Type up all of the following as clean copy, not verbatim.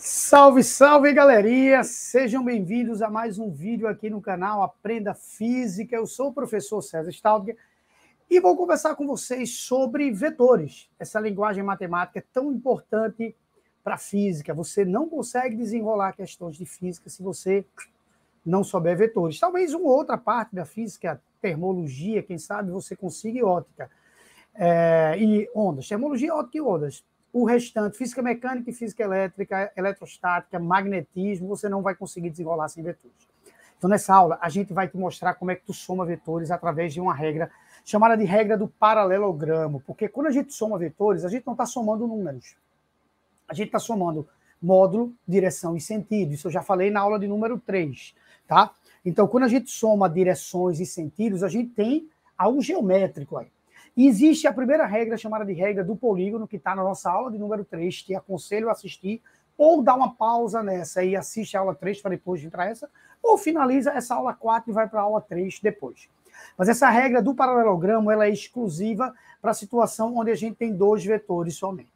Salve, salve, galerinha! Sejam bem-vindos a mais um vídeo aqui no canal Aprenda Física. Eu sou o professor César Staudger e vou conversar com vocês sobre vetores. Essa linguagem matemática é tão importante para a física. Você não consegue desenrolar questões de física se você não souber vetores. Talvez uma outra parte da física, termologia, quem sabe você consiga, e ótica. E ondas, termologia, ótica e ondas. O restante, física mecânica e física elétrica, eletrostática, magnetismo, você não vai conseguir desenrolar sem vetores. Então, nessa aula, a gente vai te mostrar como é que tu soma vetores através de uma regra chamada de regra do paralelogramo, porque quando a gente soma vetores, a gente não está somando números. A gente está somando módulo, direção e sentido. Isso eu já falei na aula de número 3, tá? Então, quando a gente soma direções e sentidos, a gente tem algo geométrico aí. E existe a primeira regra, chamada de regra do polígono, que está na nossa aula de número 3, te aconselho a assistir, ou dá uma pausa nessa e assiste a aula 3 para depois vir para essa, ou finaliza essa aula 4 e vai para a aula 3 depois. Mas essa regra do paralelogramo, ela é exclusiva para a situação onde a gente tem dois vetores somente.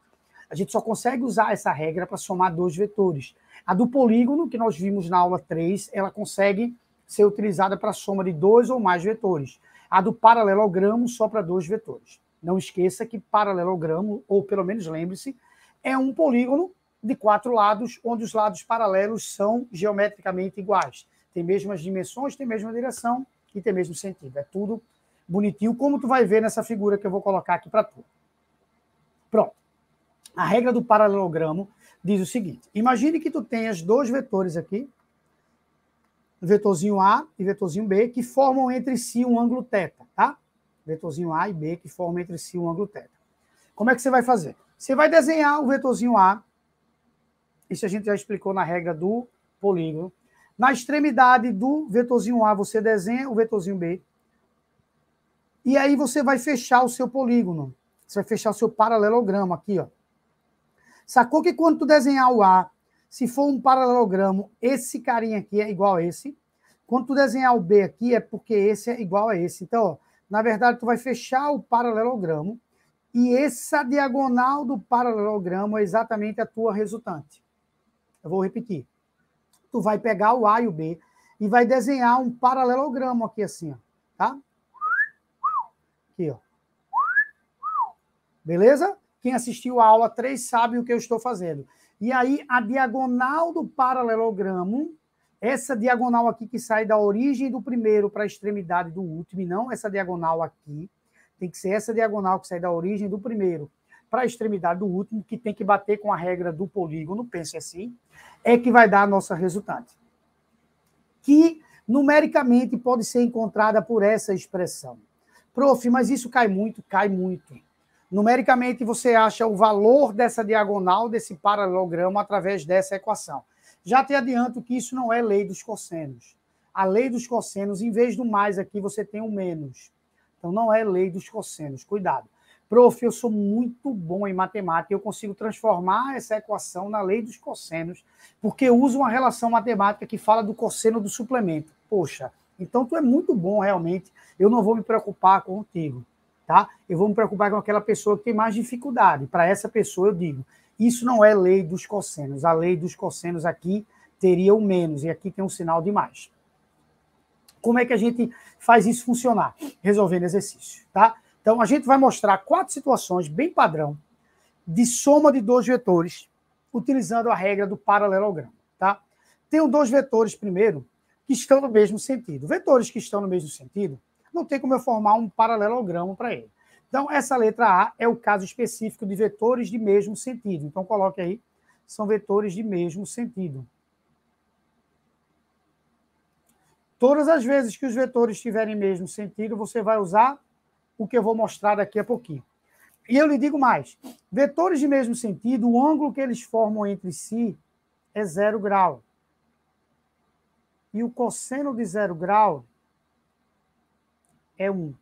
A gente só consegue usar essa regra para somar dois vetores. A do polígono, que nós vimos na aula 3, ela consegue ser utilizada para a soma de dois ou mais vetores. A do paralelogramo só para dois vetores. Não esqueça que paralelogramo, ou pelo menos lembre-se, é um polígono de 4 lados, onde os lados paralelos são geometricamente iguais. Tem mesmas dimensões, tem mesma direção e tem mesmo sentido. É tudo bonitinho, como tu vai ver nessa figura que eu vou colocar aqui para tu. Pronto. A regra do paralelogramo diz o seguinte: imagine que tu tenhas dois vetores aqui, vetorzinho A e vetorzinho B, que formam entre si um ângulo θ, tá? Vetorzinho A e B que formam entre si um ângulo θ. Como é que você vai fazer? Você vai desenhar o vetorzinho A, isso a gente já explicou na regra do polígono. Na extremidade do vetorzinho A, você desenha o vetorzinho B, e aí você vai fechar o seu polígono. Você vai fechar o seu paralelogramo aqui, ó. Sacou que quando tu desenhar o A, se for um paralelogramo, esse carinha aqui é igual a esse. Quando tu desenhar o B aqui, é porque esse é igual a esse. Então, ó, na verdade, tu vai fechar o paralelogramo e essa diagonal do paralelogramo é exatamente a tua resultante. Eu vou repetir. Tu vai pegar o A e o B e vai desenhar um paralelogramo aqui assim, ó, tá? Aqui, ó. Beleza? Quem assistiu a aula 3 sabe o que eu estou fazendo. E aí, a diagonal do paralelogramo, essa diagonal aqui que sai da origem do primeiro para a extremidade do último, e não essa diagonal aqui, tem que ser essa diagonal que sai da origem do primeiro para a extremidade do último, que tem que bater com a regra do polígono, pense assim, é que vai dar a nossa resultante. Que, numericamente, pode ser encontrada por essa expressão. Prof, mas isso cai muito, cai muito. Numericamente, você acha o valor dessa diagonal, desse paralelogramo, através dessa equação. Já te adianto que isso não é lei dos cossenos. A lei dos cossenos, em vez do mais aqui, você tem um menos. Então, não é lei dos cossenos. Cuidado. Prof, eu sou muito bom em matemática, eu consigo transformar essa equação na lei dos cossenos, porque eu uso uma relação matemática que fala do cosseno do suplemento. Poxa, então tu é muito bom realmente, eu não vou me preocupar contigo. Tá? Eu vou me preocupar com aquela pessoa que tem mais dificuldade. Para essa pessoa, eu digo, isso não é lei dos cossenos. A lei dos cossenos aqui teria o menos, e aqui tem um sinal de mais. Como é que a gente faz isso funcionar? Resolvendo exercício, tá? Então, a gente vai mostrar 4 situações bem padrão de soma de dois vetores, utilizando a regra do paralelogramo, tá? Tenho dois vetores, primeiro, que estão no mesmo sentido. Vetores que estão no mesmo sentido, não tem como eu formar um paralelogramo para ele. Então, essa letra A é o caso específico de vetores de mesmo sentido. Então, coloque aí, são vetores de mesmo sentido. Todas as vezes que os vetores tiverem mesmo sentido, você vai usar o que eu vou mostrar daqui a pouquinho. E eu lhe digo mais, vetores de mesmo sentido, o ângulo que eles formam entre si é 0 grau. E o cosseno de 0 grau é 1.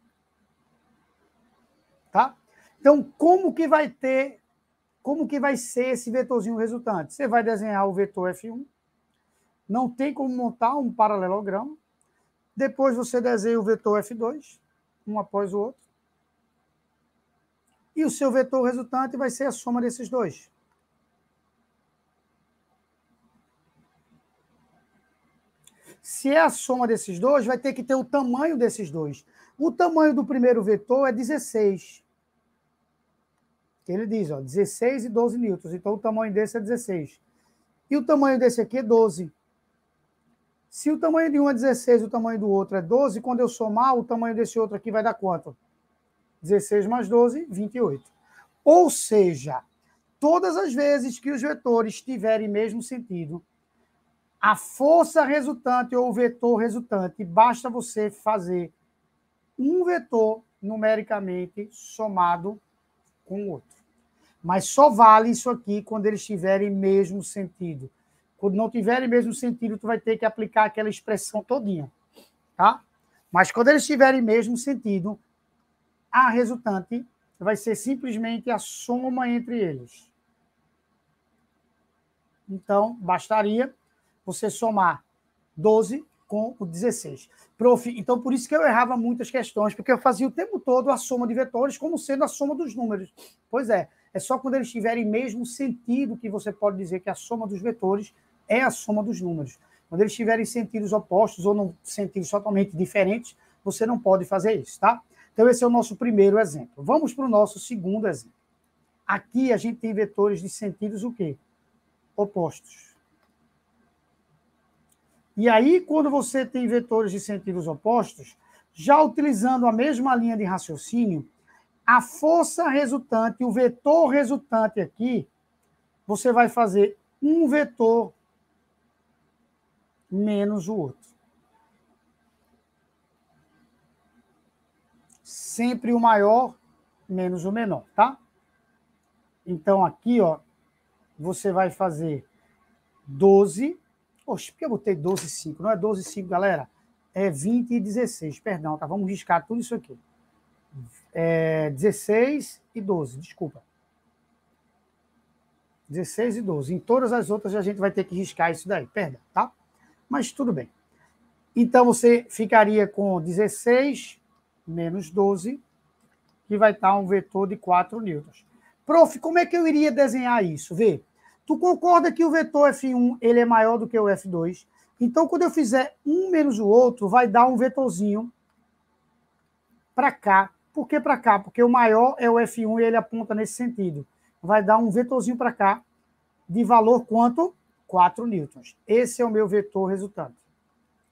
Tá? Então, como que vai ser esse vetorzinho resultante? Você vai desenhar o vetor F1, não tem como montar um paralelogramo, depois você desenha o vetor F2, um após o outro, e o seu vetor resultante vai ser a soma desses dois. Se é a soma desses dois, vai ter que ter o tamanho desses dois. O tamanho do primeiro vetor é 16. Ele diz, ó, 16 e 12 newtons. Então, o tamanho desse é 16. E o tamanho desse aqui é 12. Se o tamanho de um é 16 e o tamanho do outro é 12, quando eu somar, o tamanho desse outro aqui vai dar quanto? 16 mais 12, 28. Ou seja, todas as vezes que os vetores tiverem mesmo sentido, a força resultante ou o vetor resultante, basta você fazer um vetor numericamente somado com o outro. Mas só vale isso aqui quando eles tiverem mesmo sentido. Quando não tiverem mesmo sentido, tu vai ter que aplicar aquela expressão todinha, tá? Mas quando eles tiverem mesmo sentido, a resultante vai ser simplesmente a soma entre eles. Então, bastaria você somar 12 com o 16. Prof, então por isso que eu errava muitas questões, porque eu fazia o tempo todo a soma de vetores como sendo a soma dos números. Pois é só quando eles tiverem mesmo sentido que você pode dizer que a soma dos vetores é a soma dos números. Quando eles tiverem sentidos opostos ou não sentidos totalmente diferentes, você não pode fazer isso, tá? Então esse é o nosso primeiro exemplo. Vamos para o nosso segundo exemplo. Aqui a gente tem vetores de sentidos o quê? Opostos. E aí, quando você tem vetores de sentidos opostos, já utilizando a mesma linha de raciocínio, a força resultante, o vetor resultante aqui, você vai fazer um vetor menos o outro. Sempre o maior menos o menor, tá? Então, aqui, ó, você vai fazer 12. Oxe, por que eu botei 12 e 5? Não é 12 e 5, galera. É 20 e 16, perdão, tá? Vamos riscar tudo isso aqui. 16 e 12, desculpa. 16 e 12. Em todas as outras a gente vai ter que riscar isso daí, perdão, tá? Mas tudo bem. Então você ficaria com 16 menos 12, que vai estar um vetor de 4 newtons. Prof, como é que eu iria desenhar isso? Vê, tu concorda que o vetor F1 ele é maior do que o F2? Então, quando eu fizer um menos o outro, vai dar um vetorzinho para cá. Por que para cá? Porque o maior é o F1 e ele aponta nesse sentido. Vai dar um vetorzinho para cá, de valor quanto? 4 newtons. Esse é o meu vetor resultante,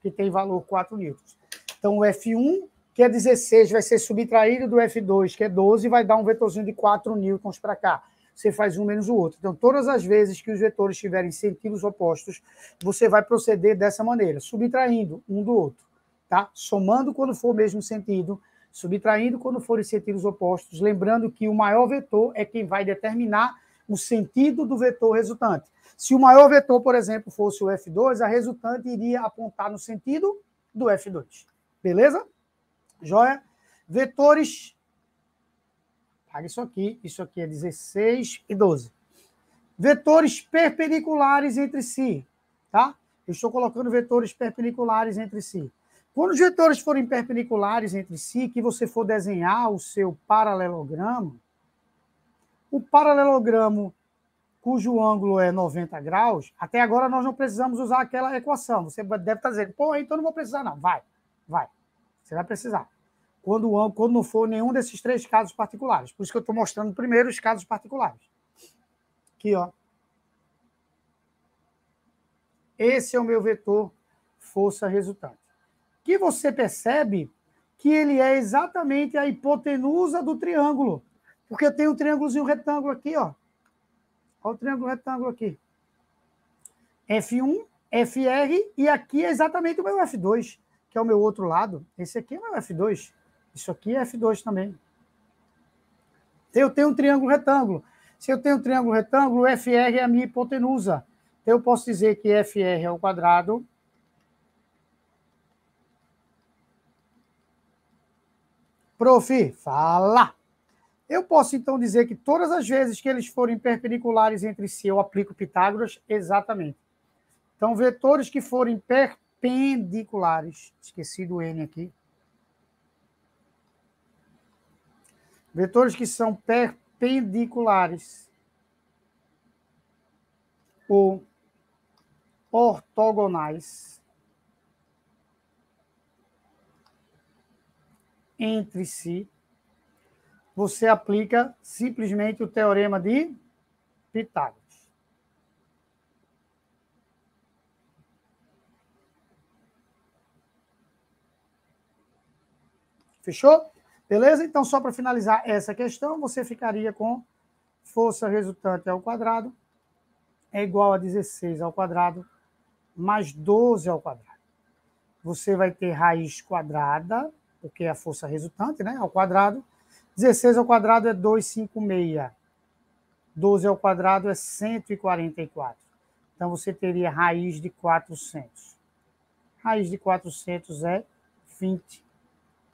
que tem valor 4 newtons. Então, o F1, que é 16, vai ser subtraído do F2, que é 12, e vai dar um vetorzinho de 4 newtons para cá. Você faz um menos o outro. Então, todas as vezes que os vetores tiverem sentidos opostos, você vai proceder dessa maneira, subtraindo um do outro, tá? Somando quando for o mesmo sentido, subtraindo quando forem sentidos opostos, lembrando que o maior vetor é quem vai determinar o sentido do vetor resultante. Se o maior vetor, por exemplo, fosse o F2, a resultante iria apontar no sentido do F2. Beleza? Joia? Vetores. Paga isso aqui é 16 e 12. Vetores perpendiculares entre si, tá? Eu estou colocando vetores perpendiculares entre si. Quando os vetores forem perpendiculares entre si, que você for desenhar o seu paralelogramo, o paralelogramo cujo ângulo é 90 graus, até agora nós não precisamos usar aquela equação. Você deve estar dizendo, pô, então não vou precisar não. Vai. Você vai precisar. Quando não for nenhum desses 3 casos particulares. Por isso que eu estou mostrando primeiro os casos particulares. Aqui, ó. Esse é o meu vetor força resultante. Que você percebe que ele é exatamente a hipotenusa do triângulo. Porque eu tenho um triângulozinho retângulo aqui, ó. Olha o triângulo retângulo aqui. F1, FR, e aqui é exatamente o meu F2, que é o meu outro lado. Esse aqui é o meu F2. Isso aqui é F2 também. Eu tenho um triângulo retângulo. Se eu tenho um triângulo retângulo, FR é a minha hipotenusa. Então, eu posso dizer que FR ao quadrado Prof, fala! Eu posso, então, dizer que todas as vezes que eles forem perpendiculares entre si, eu aplico Pitágoras? Exatamente. Então, vetores que forem perpendiculares, esqueci do N aqui. Vetores que são perpendiculares ou ortogonais entre si, você aplica simplesmente o teorema de Pitágoras. Fechou? Beleza? Então, só para finalizar essa questão, você ficaria com força resultante ao quadrado é igual a 16 ao quadrado mais 12 ao quadrado. Você vai ter raiz quadrada, porque é a força resultante, né, ao quadrado. 16 ao quadrado é 256. 12 ao quadrado é 144. Então, você teria raiz de 400. Raiz de 400 é 20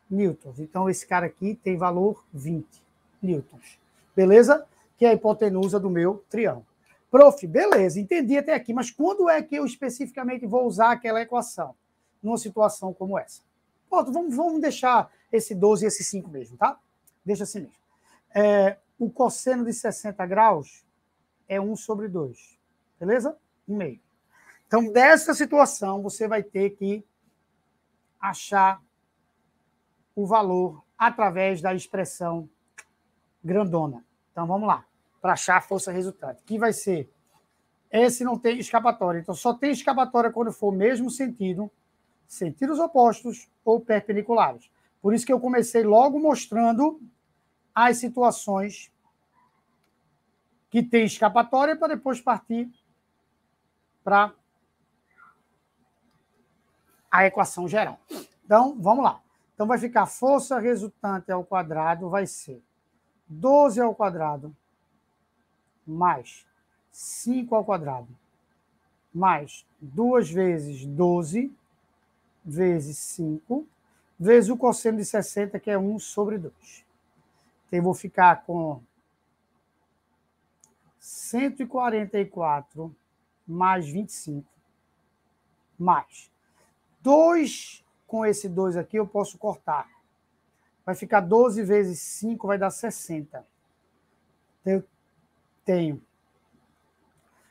newtons. Então, esse cara aqui tem valor 20 newtons. Beleza? Que é a hipotenusa do meu triângulo. Prof, beleza, entendi até aqui, mas quando é que eu especificamente vou usar aquela equação? Numa situação como essa. Pronto, vamos deixar esse 12 e esse 5 mesmo, tá? Deixa assim mesmo. O cosseno de 60 graus é 1 sobre 2. Beleza? 1/2. Então, dessa situação, você vai ter que achar o valor através da expressão grandona. Então, vamos lá. Para achar a força resultante. Que vai ser... Esse não tem escapatória. Então, só tem escapatória quando for o mesmo sentido, sentidos opostos ou perpendiculares. Por isso que eu comecei logo mostrando as situações que tem escapatória para depois partir para a equação geral. Então, vamos lá. Então, vai ficar força resultante ao quadrado vai ser 12 ao quadrado mais 5 ao quadrado mais 2 vezes 12 vezes 5 vezes o cosseno de 60, que é 1 sobre 2. Então, eu vou ficar com 144 mais 25 mais 2, com esse 2 aqui eu posso cortar. Vai ficar 12 vezes 5, vai dar 60. Eu tenho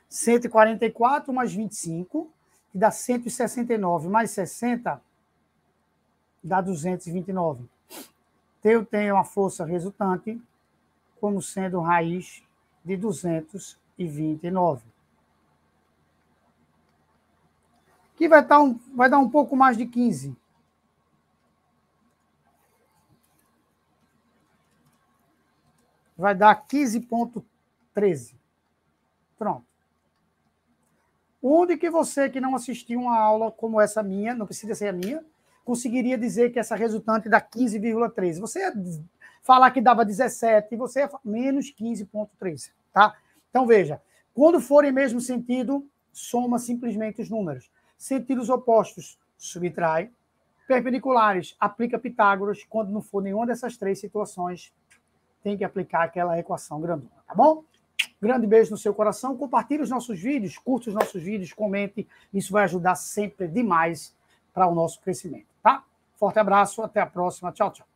144 mais 25, que dá 169, mais 60, dá 229. Então, eu tenho a força resultante como sendo raiz de 229. Que vai dar um pouco mais de 15. Vai dar 15,13. Pronto. Onde que você que não assistiu uma aula como essa minha, não precisa ser a minha, conseguiria dizer que essa resultante dá 15,13? Você ia falar que dava 17 e você ia menos 15,13, tá? Então, veja, quando forem mesmo sentido, soma simplesmente os números. Sentidos opostos, subtrai. Perpendiculares, aplica Pitágoras. Quando não for nenhuma dessas três situações, tem que aplicar aquela equação grandona, tá bom? Grande beijo no seu coração. Compartilhe os nossos vídeos, curta os nossos vídeos, comente. Isso vai ajudar sempre demais para o nosso crescimento, tá? Forte abraço, até a próxima. Tchau, tchau.